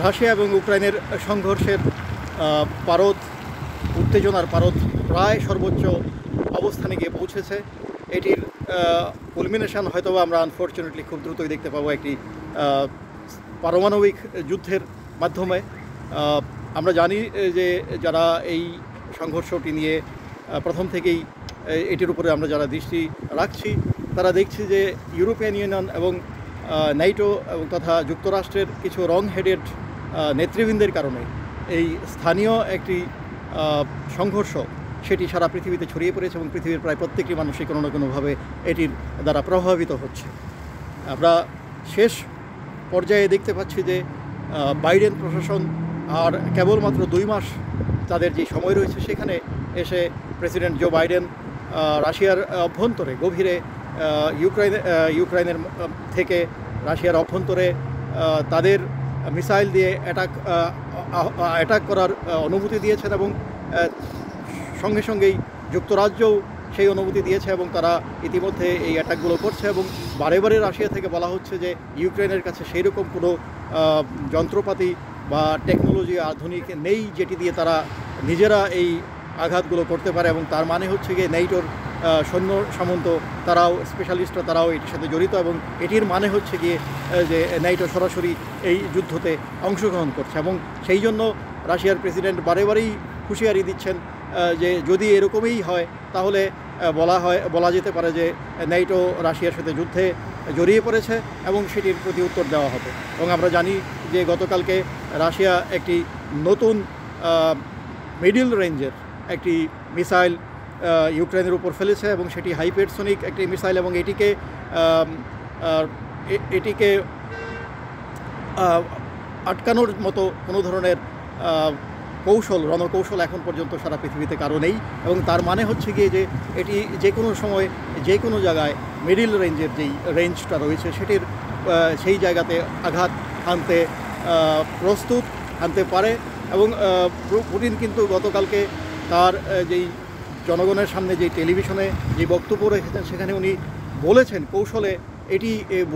Russia এবং ইউক্রেনের সংঘর্ষের পারদ, উত্তেজনার পারদ প্রায় সর্বোচ্চ অবস্থানে গিয়ে পৌঁছেছে। এটির কুলমিনেশন হয়তো আমরা আনফর্চুনেটলি খুব দ্রুতই দেখতে পাবো একটি পারমাণবিক যুদ্ধের মাধ্যমে। আমরা জানি যে যারা এই সংঘর্ষটি নিয়ে প্রথম থেকেই এটির উপরে আমরা যারা দৃষ্টি রাখছি, তারা দেখছি যে ইউরোপিয়ান ইউনিয়ন এবং ন্যাটো এবং তথা যুক্তরাষ্ট্রের কিছু রং হেডেড নেতৃবৃন্দের কারণে এই স্থানীয় একটি সংঘর্ষ সেটি সারা পৃথিবীতে ছড়িয়ে পড়েছে এবং পৃথিবীর প্রায় প্রত্যেকটি মানুষই কোনো না কোনোভাবে এটির দ্বারা প্রভাবিত হচ্ছে। আমরা শেষ পর্যায়ে দেখতে পাচ্ছি যে বাইডেন প্রশাসন আর কেবলমাত্র 2 মাস তাদের যে সময় রয়েছে, সেখানে এসে প্রেসিডেন্ট জো বাইডেন রাশিয়ার অভ্যন্তরে গভীরে ইউক্রেনের থেকে রাশিয়ার অভ্যন্তরে তাদের মিসাইল দিয়ে অ্যাটাক করার অনুমতি দিয়েছেন এবং সঙ্গে সঙ্গেই যুক্তরাজ্যও সেই অনুমতি দিয়েছে এবং তারা ইতিমধ্যে এই অ্যাটাকগুলো করছে। এবং বারে বারে রাশিয়া থেকে বলা হচ্ছে যে ইউক্রেনের কাছে সেই রকম কোনো যন্ত্রপাতি বা টেকনোলজি আধুনিক নেই যেটি দিয়ে তারা নিজেরা এই আঘাতগুলো করতে পারে, এবং তার মানে হচ্ছে গিয়ে নেটোর সৈন্য সামন্ত তারাও স্পেশালিস্টরা তারাও এটির সাথে জড়িত, এবং এটির মানে হচ্ছে গিয়ে যে নেটো সরাসরি এই যুদ্ধতে অংশগ্রহণ করছে। এবং সেই জন্য রাশিয়ার প্রেসিডেন্ট বারে বারেই হুঁশিয়ারি দিচ্ছেন যে যদি এরকমই হয় তাহলে বলা যেতে পারে যে নেটো রাশিয়ার সাথে যুদ্ধে জড়িয়ে পড়েছে এবং সেটির প্রতি উত্তর দেওয়া হবে। এবং আমরা জানি যে গতকালকে রাশিয়া একটি নতুন মিডল রেঞ্জের একটি মিসাইল ইউক্রেনের উপর ফেলেছে এবং সেটি হাইপারসোনিক একটি মিসাইল, এবং এটিকে আটকানোর মতো কোনো ধরনের রণকৌশল এখন পর্যন্ত সারা পৃথিবীতে কারো নেই। এবং তার মানে হচ্ছে গিয়ে যে এটি যে কোনো সময় যে কোনো জায়গায় মিডল রেঞ্জের যেই রেঞ্জটা রয়েছে সেটির সেই জায়গাতে আঘাত হানতে পারে। এবং পুতিন কিন্তু গতকালকে তার যেই জনগণের সামনে যেই টেলিভিশনে যে বক্তব্য রেখেছেন সেখানে উনি বলেছেন কৌশলে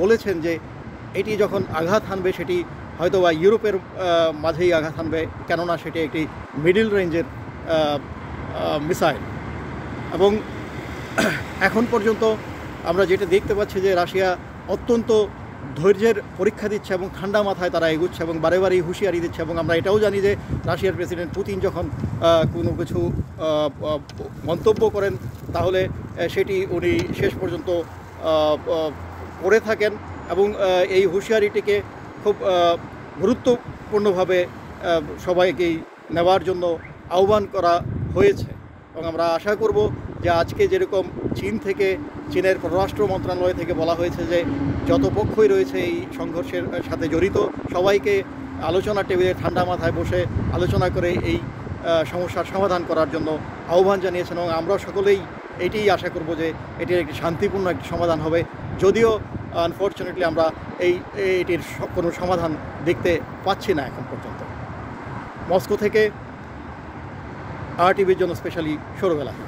বলেছেন যে এটি যখন আঘাত হানবে সেটি হয়তো বা ইউরোপের মাঝেই আঘাত হানবে, কেননা সেটি একটি মিডল রেঞ্জের মিসাইল। এবং এখন পর্যন্ত আমরা যেটা দেখতে পাচ্ছি যে রাশিয়া অত্যন্ত ধৈর্যের পরীক্ষা দিচ্ছে এবং ঠান্ডা মাথায় তারা এগুচ্ছে এবং বারে বারেই হুঁশিয়ারি দিচ্ছে। এবং আমরা এটাও জানি যে রাশিয়ার প্রেসিডেন্ট পুতিন যখন কোনো কিছু মন্তব্য করেন তাহলে সেটি উনি শেষ পর্যন্ত করে থাকেন, এবং এই হুঁশিয়ারিটিকে খুব গুরুত্বপূর্ণভাবে সবাইকেই নেওয়ার জন্য আহ্বান করা হয়েছে। এবং আমরা আশা করব যে আজকে যেরকম চীনের পররাষ্ট্র মন্ত্রণালয় থেকে বলা হয়েছে যে যত পক্ষই রয়েছে এই সংঘর্ষের সাথে জড়িত সবাইকে আলোচনা টেবিলে ঠান্ডা মাথায় বসে আলোচনা করে এই সমস্যার সমাধান করার জন্য আহ্বান জানিয়েছেন। এবং আমরা সকলেই এটিই আশা করব যে এটির একটি শান্তিপূর্ণ একটি সমাধান হবে, যদিও আনফর্চুনেটলি আমরা এটির কোনো সমাধান দেখতে পাচ্ছি না এখন পর্যন্ত। মস্কো থেকে RTVর জন্য স্পেশালি সৌরভ এলাহি।